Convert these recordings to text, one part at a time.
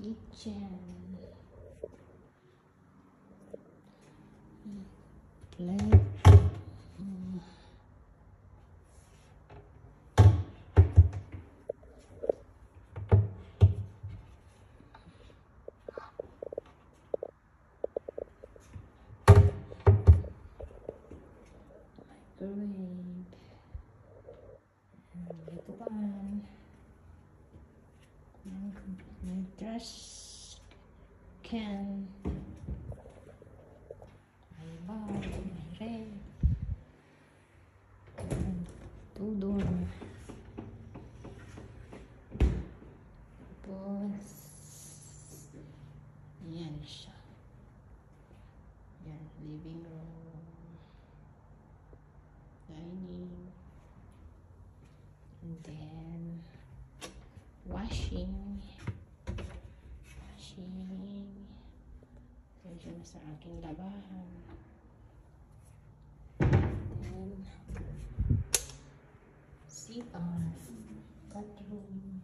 kitchen, plate, microwave, ito pa, may trash can, may bag, may red, tudor, tapos yan siya, yan, living room, dining, and then washing, so yun na sa aking labahan, then CR, bathroom,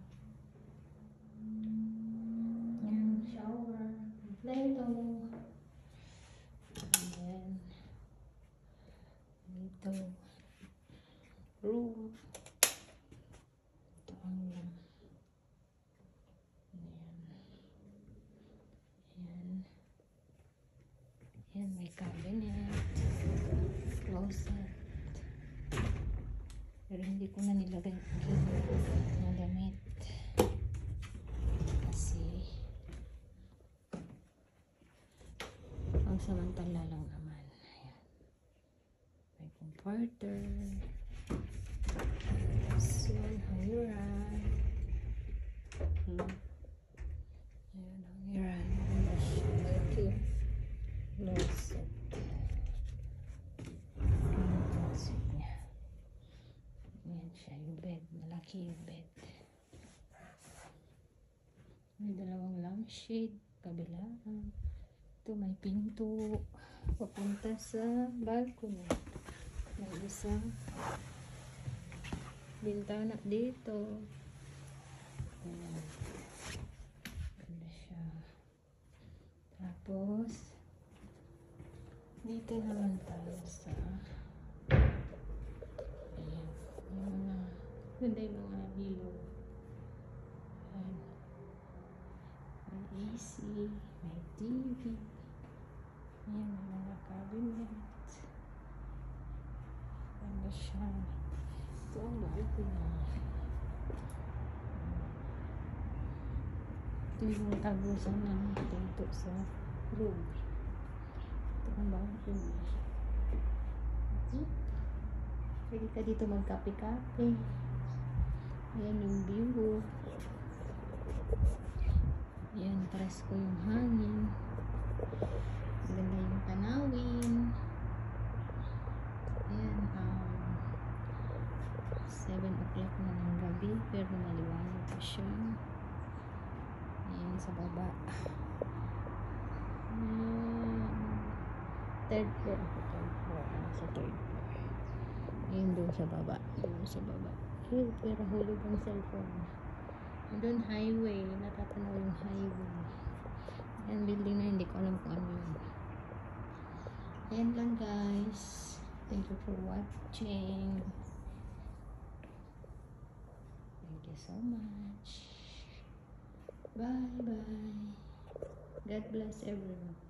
yan, shower, kompleto, and then dito room, ito ang yan, yan, may cabinet, closet, pero hindi ko na nilagay ng damit kasi ang samantala lang naman. Ayan. May comforter, yan, hangiran, yan, hangiran, closet, closet niya. Yan siya, yung bed, malaki yung bed. May dalawang lampshade, kabilaan. Ito may pinto papunta sa balcony. May isang bintana dito. Ayan. Ganda siya. Tapos dito naman tayo sa ayan, yung mga ganda yung mga ilaw. Ayan. May AC, may TV, ayan, may mga cabinet. Ganda siya. Ito ang balcony. Ito yung tagusan ng pinto sa room. Ito ang balcony. Pwede ka dito magkape-kape. Ayan yung view. Ayan, press ko yung hangin. Ganda yung tanawin. Ayan, 7 o'clock na ng gabi, pero maliwanag pa siya. Ayan, sa baba. Third floor. Sa third floor. Ayan, doon sa baba. Doon sa baba. Pero hulog ang cellphone. Doon highway. Natatanaw yung highway. Ayan, building na hindi ko alam kung ano yun. Ayan lang guys. Thank you for watching. Thank you so much. Bye bye. God bless everyone.